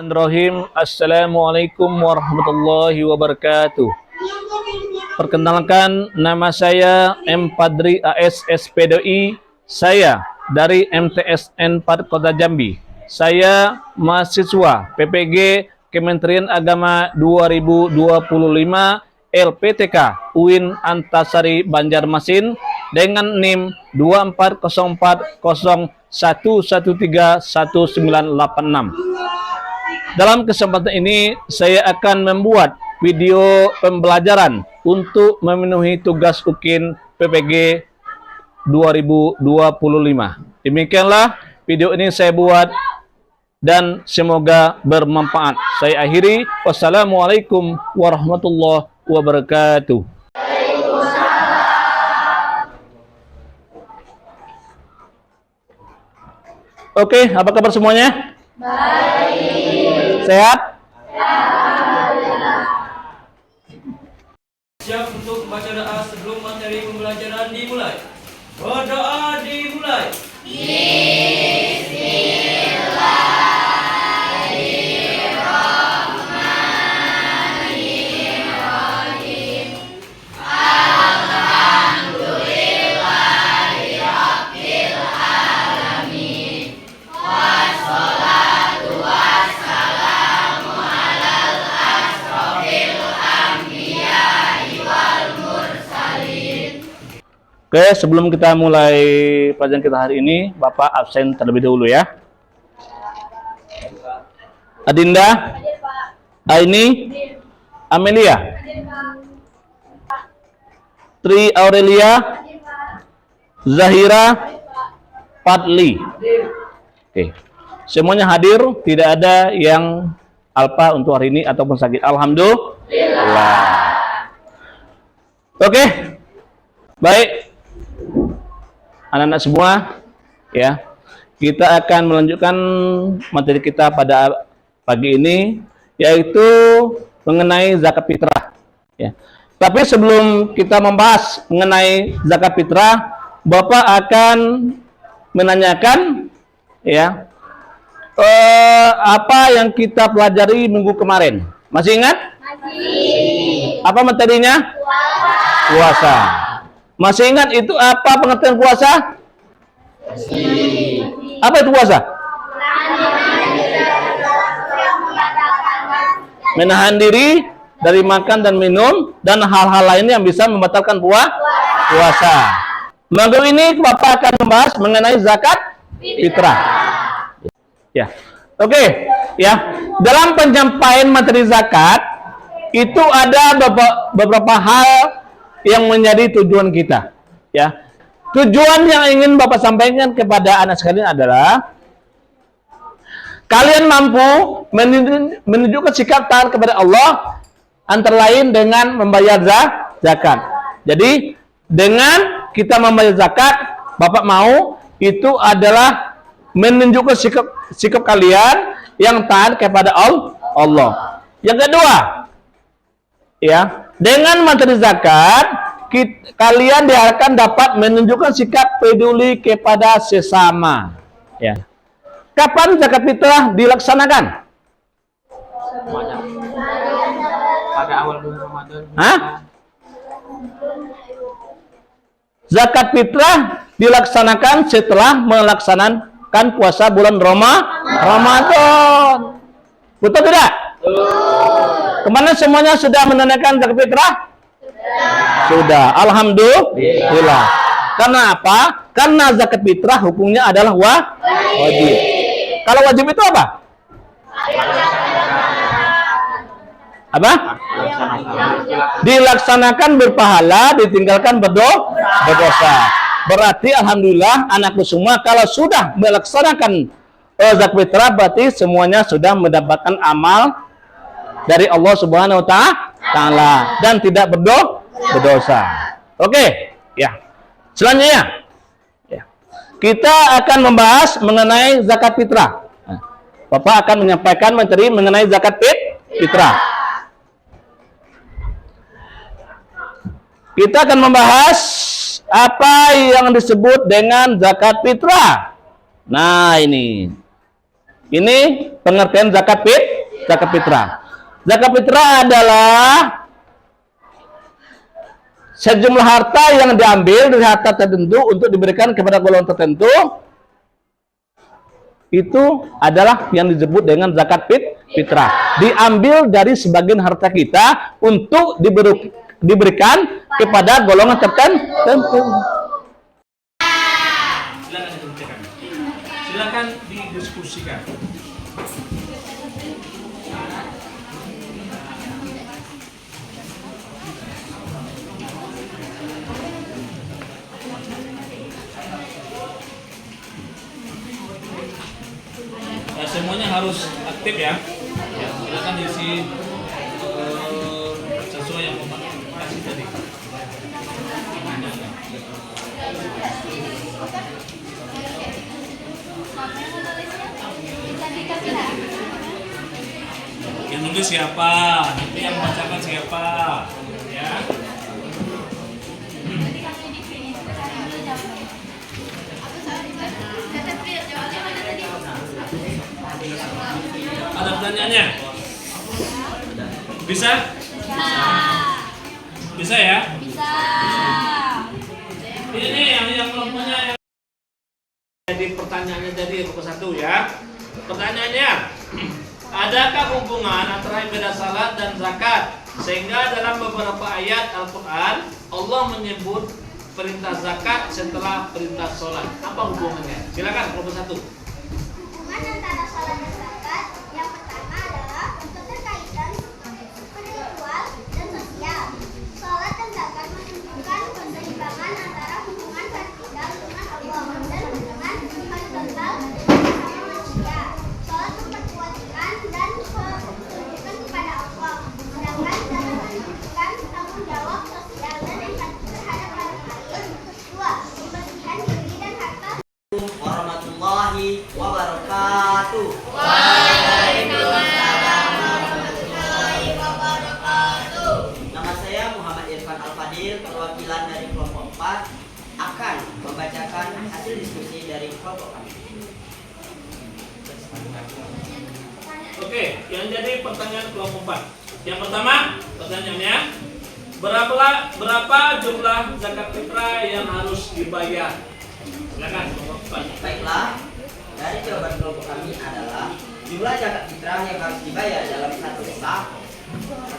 Bismillahirrahmanirrahim. Assalamualaikum warahmatullahi wabarakatuh. Perkenalkan, nama saya M. Padri AS SPDI. Saya dari MTSN 4 Kota Jambi. Saya mahasiswa PPG Kementerian Agama 2025 LPTK UIN Antasari Banjarmasin dengan NIM 24001131986. Dalam kesempatan ini saya akan membuat video pembelajaran untuk memenuhi tugas UKIN PPG 2025. Demikianlah video ini saya buat dan semoga bermanfaat. Saya akhiri. Wassalamualaikum warahmatullahi wabarakatuh. Oke, apa kabar semuanya? Baik. Sehat? Siap untuk membaca doa sebelum materi pembelajaran dimulai. Berdoa dimulai. Oke, sebelum kita mulai pelajaran kita hari ini, Bapak absen terlebih dahulu ya. Adinda, Aini, Amelia, Tri Aurelia, Zahira, Padli. Oke, semuanya hadir, tidak ada yang alpa untuk hari ini ataupun sakit. Alhamdulillah. Oke, baik. Anak-anak semua, ya, kita akan melanjutkan materi kita pada pagi ini, yaitu mengenai zakat fitrah. Ya. Tapi sebelum kita membahas mengenai zakat fitrah, Bapak akan menanyakan, ya, apa yang kita pelajari minggu kemarin. Masih ingat? Masih. Apa materinya? Puasa. Masih ingat itu apa pengertian puasa? Apa itu puasa? Menahan diri dari makan dan minum dan hal-hal lainnya yang bisa membatalkan puasa. Minggu ini Bapak akan membahas mengenai zakat fitrah. Ya. Oke, ya. Dalam penyampaian materi zakat itu ada beberapa hal yang menjadi tujuan kita, ya. Tujuan yang ingin Bapak sampaikan kepada anak sekalian adalah kalian mampu menunjukkan sikap taat kepada Allah, antara lain dengan membayar zakat. Jadi dengan kita membayar zakat, Bapak mau itu adalah menunjukkan sikap kalian yang taat kepada Allah. Yang kedua, ya, dengan materi zakat, kalian diharapkan dapat menunjukkan sikap peduli kepada sesama. Ya. Kapan zakat fitrah dilaksanakan? Pada awal bulan Ramadan. Hah? Zakat fitrah dilaksanakan setelah melaksanakan puasa bulan Ramadan. Betul tidak? Kemana semuanya sudah menunaikan zakat fitrah? Sudah. Alhamdulillah. Karena apa? Karena zakat fitrah hukumnya adalah wajib. Kalau wajib itu apa? Apa? Dilaksanakan berpahala, ditinggalkan berdosa. Berarti alhamdulillah anakku semua kalau sudah melaksanakan zakat fitrah berarti semuanya sudah mendapatkan amal dari Allah Subhanahu wa taala dan tidak berdosa. Oke, ya. Selanjutnya, ya. Kita akan membahas mengenai zakat fitrah. Bapak akan menyampaikan materi mengenai zakat fitrah. Kita akan membahas apa yang disebut dengan zakat fitrah. Nah, ini Ini pengertian zakat fitrah. Zakat fitrah adalah sejumlah harta yang diambil dari harta tertentu untuk diberikan kepada golongan tertentu. Itu adalah yang disebut dengan zakat fitrah. Diambil dari sebagian harta kita untuk diberikan kepada golongan tertentu. Silakan dikerjakan. Silakan didiskusikan. Ya, semuanya harus aktif ya. Ya, silakan diisi sesuai yang Bapak kasih tadi. Yang nulis siapa? Nanti yang membacakan siapa? Ya. Ada pertanyaannya? Bisa? Bisa ya? Bisa. Ini yang kelompoknya yang jadi pertanyaannya jadi nomor 1 ya. Pertanyaannya, adakah hubungan antara ibadah salat dan zakat? Sehingga dalam beberapa ayat Al-Quran Allah menyebut perintah zakat setelah perintah salat. Apa hubungannya? Silakan nomor 1. Hubungan antara salat dan zakat yang pertama adalah keterkaitan spiritual dan sosial. Salat dan zakat menunjukkan keseimbangan antara hubungan vertikal dengan Allah dan hubungan horizontal dengan manusia. Salat memperkuat iman dan ketundukan kepada Allah, sedangkan zakat menunjukkan tanggung jawab sosial dan empati terhadap orang lain. 2. Kebersihan diri dan harta. Warahmatullahi wabarakatuh. Nama saya Muhammad Irfan Al-Fadil, perwakilan dari kelompok 4 akan membacakan hasil diskusi dari kelompok kami. Oke, yang jadi pertanyaan kelompok 4. Yang pertama, pertanyaannya, berapa jumlah zakat fitrah yang harus dibayar? Silakan kelompok 4. Baiklah, dari jawaban kelompok kami adalah jumlah zakat fitrah yang harus dibayar dalam satu sak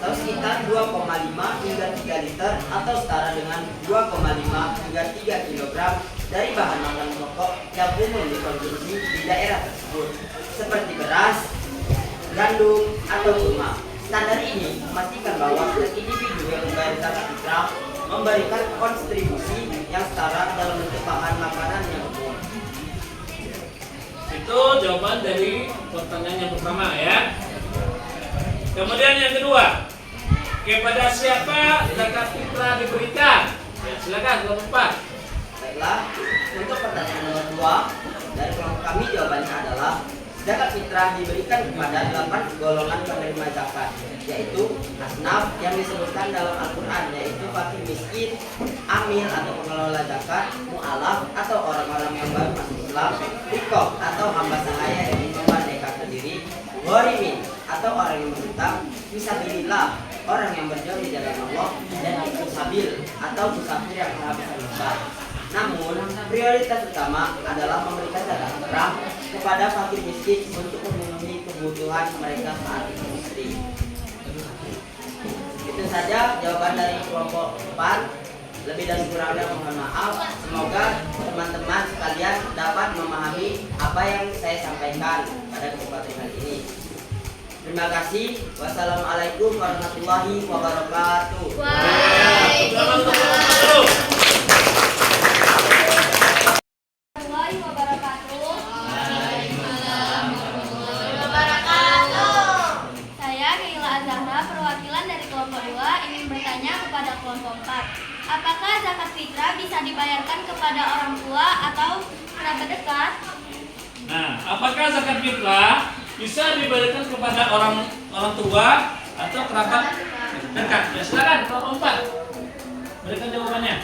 atau sekitar 2,5 hingga 3 liter atau setara dengan 2,5 hingga 3 kg dari bahan makanan pokok yang umum dikonsumsi di daerah tersebut seperti beras, gandum, atau kurma. Standar ini memastikan bahwa setiap individu yang membayar zakat fitrah memberikan kontribusi yang setara dalam bentuk bahan makanan yang umum. Itu jawaban dari pertanyaan yang pertama ya. Kemudian yang kedua, kepada siapa zakat fitrah diberikan? Ya, silakan kelompok 4. Baiklah, untuk pertanyaan nomor 2 dari kelompok kami jawabannya adalah zakat fitrah diberikan kepada 8 golongan penerima zakat, yaitu asnaf yang disebutkan dalam Al-Quran, yaitu fakir miskin, amil atau pengelola zakat, mu'alaf atau orang-orang yang baru masuk Islam, rikoh atau hamba sahaya yang memerdekakan diri, ghorimin atau orang yang berhutang, fisabilillah orang yang berjuang di jalan Allah, dan ibnu sabil atau musafir yang kehabisan besar. Namun, prioritas utama adalah memberikan zakat fitrah kepada fakir miskin untuk memenuhi kebutuhan mereka saat industri. Itu saja jawaban dari kelompok 4. Lebih dan kurangnya mohon maaf. Semoga teman-teman sekalian dapat memahami apa yang saya sampaikan pada kesempatan kali ini. Terima kasih. Wassalamualaikum warahmatullahi wabarakatuh. Saya Keila Azahra, perwakilan dari kelompok 2 ingin bertanya kepada kelompok 4. Apakah zakat fitrah bisa dibayarkan kepada orang tua atau kerabat dekat? Nah, apakah zakat fitrah bisa dibayarkan kepada orang tua atau kerabat dekat? Ya, silakan kelompok 4. Berikan jawabannya.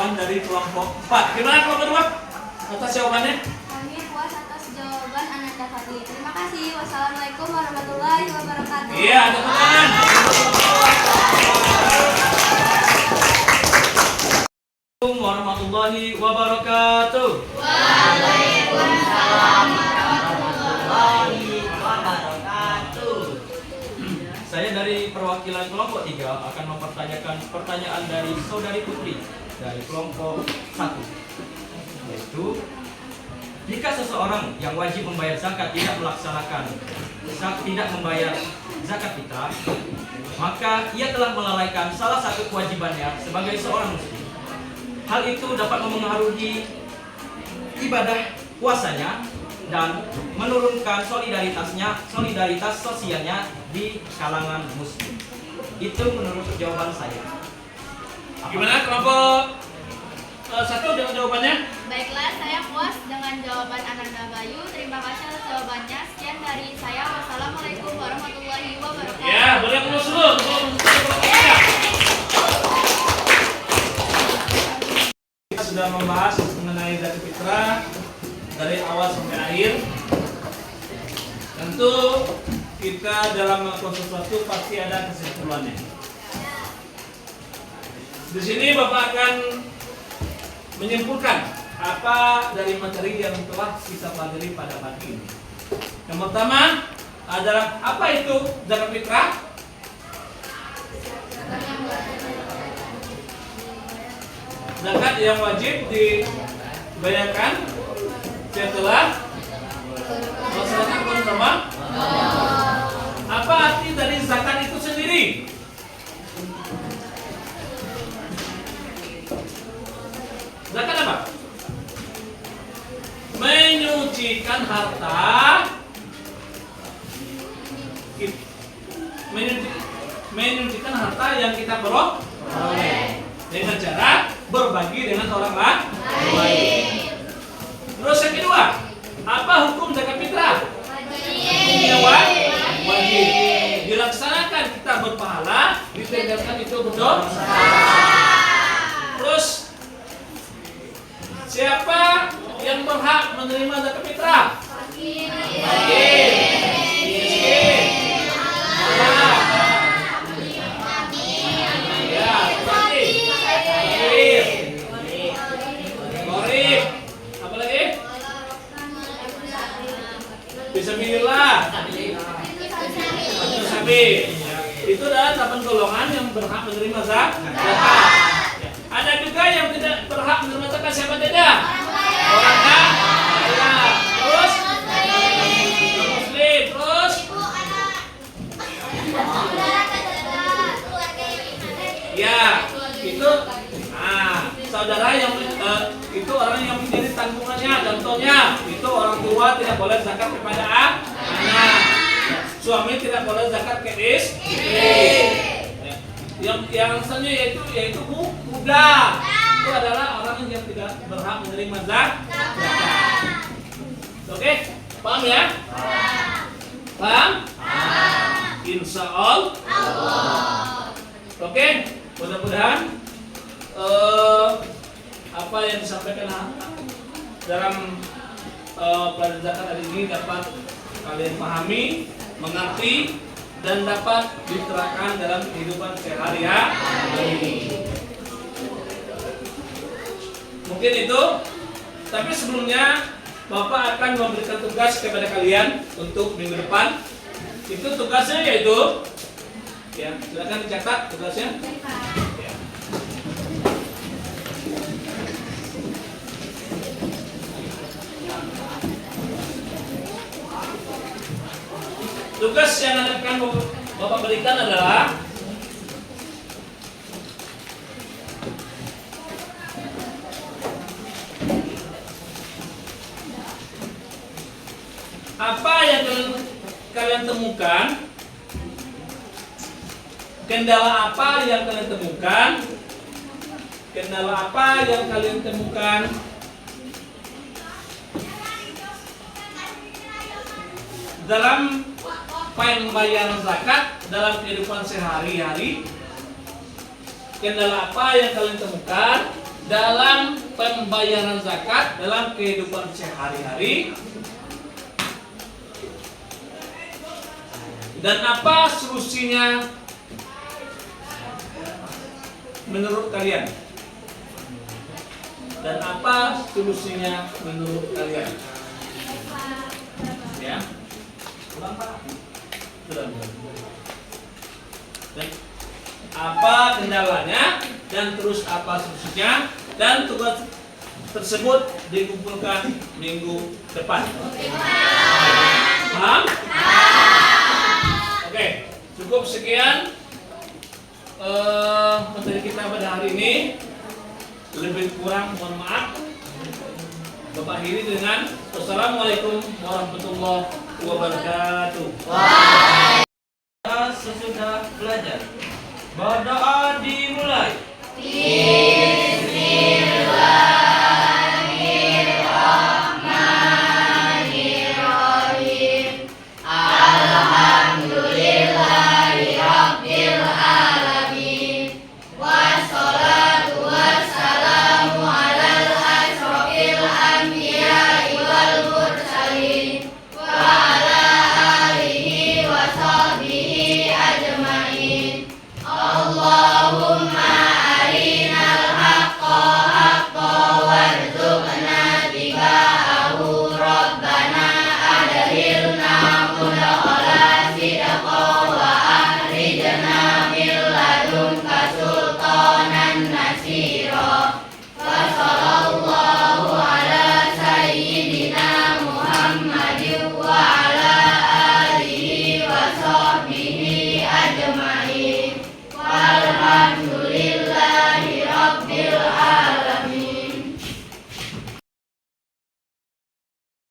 jawaban dari kelompok 4. Gimana kelompok 2? Atas jawabannya? Kami puas atas jawaban Ananda Fadli. Terima kasih. Wassalamualaikum warahmatullahi wabarakatuh. Iya, ada tangan. Assalamualaikum warahmatullahi wabarakatuh. Saya dari perwakilan kelompok 3 akan mempertanyakan pertanyaan dari saudari Putri dari kelompok 1, yaitu jika seseorang yang wajib membayar zakat tidak membayar zakat fitrah, maka ia telah melalaikan salah satu kewajibannya sebagai seorang muslim. Hal itu dapat mempengaruhi ibadah puasanya dan menurunkan solidaritas sosialnya di kalangan muslim. Itu menurut jawaban saya. Gimana kelompok 1 dengan jawabannya? Baiklah, saya puas dengan jawaban Ananda Bayu. Terima kasih atas jawabannya. Sekian dari saya. Wassalamualaikum warahmatullahi wabarakatuh. Ya, boleh mulus dulu. Kita sudah membahas mengenai zakat fitrah dari awal sampai akhir. Tentu kita dalam melakukan sesuatu pasti ada kesimpulannya. Di sini Bapak akan menyimpulkan apa dari materi yang telah kita pelajari pada pagi ini. Yang pertama adalah apa itu zakat fitrah? Zakat yang wajib dibayarkan setelah melaksanakan bulan Ramadan. Apa arti dari zakat itu sendiri? Zakat apa? Menyucikan harta, menyucikan harta yang kita peroleh dengan cara berbagi dengan orang lain. Terus yang kedua, apa hukum zakat fitrah? Wajib. Dilaksanakan kita berpahala, ditinggalkan itu berdosa. Terus siapa yang berhak menerima zakat fitrah? Fakir. Miskin. Ya, fakir. Gharib. Apa lagi? Fisabilillah. Itu adalah 8 golongan yang berhak menerima zakat. Ada juga yang tidak berhak menerima zakat. Siapa saja? Orang kaya. Terus muslim. Terus ya, itu saudara yang itu orang yang menjadi tanggungannya. Contohnya itu orang tua tidak boleh zakat kepada anak. Suami tidak boleh zakat ke istri. Yang selanjutnya yaitu budak. Itu adalah orang yang tidak berhak menerima zakat. Oke, paham ya? Paham? Insya Allah. Oke, mudah-mudahan apa yang disampaikan dalam pelajaran zakat hari ini dapat kalian pahami, mengerti, dan dapat diterapkan dalam kehidupan sehari-hari. Mungkin itu, tapi sebelumnya Bapak akan memberikan tugas kepada kalian untuk minggu depan. Itu tugasnya yaitu, ya silakan dicatat tugasnya. Ya. Tugas yang akan Bapak berikan adalah apa yang kalian temukan, kendala apa yang kalian temukan, dalam pembayaran zakat dalam kehidupan sehari-hari. Kendala apa yang kalian temukan dalam pembayaran zakat dalam kehidupan sehari-hari? Dan apa solusinya menurut kalian? Dan apa solusinya menurut kalian? Ya. Baik. Apa kendalanya dan terus apa solusinya, dan tugas tersebut dikumpulkan minggu depan. Paham? Oke, cukup sekian materi kita pada hari ini. Lebih kurang mohon maaf. Bapak akhiri dengan wassalamualaikum warahmatullahi wabarakatuh. Sesudah belajar, berdoa dimulai.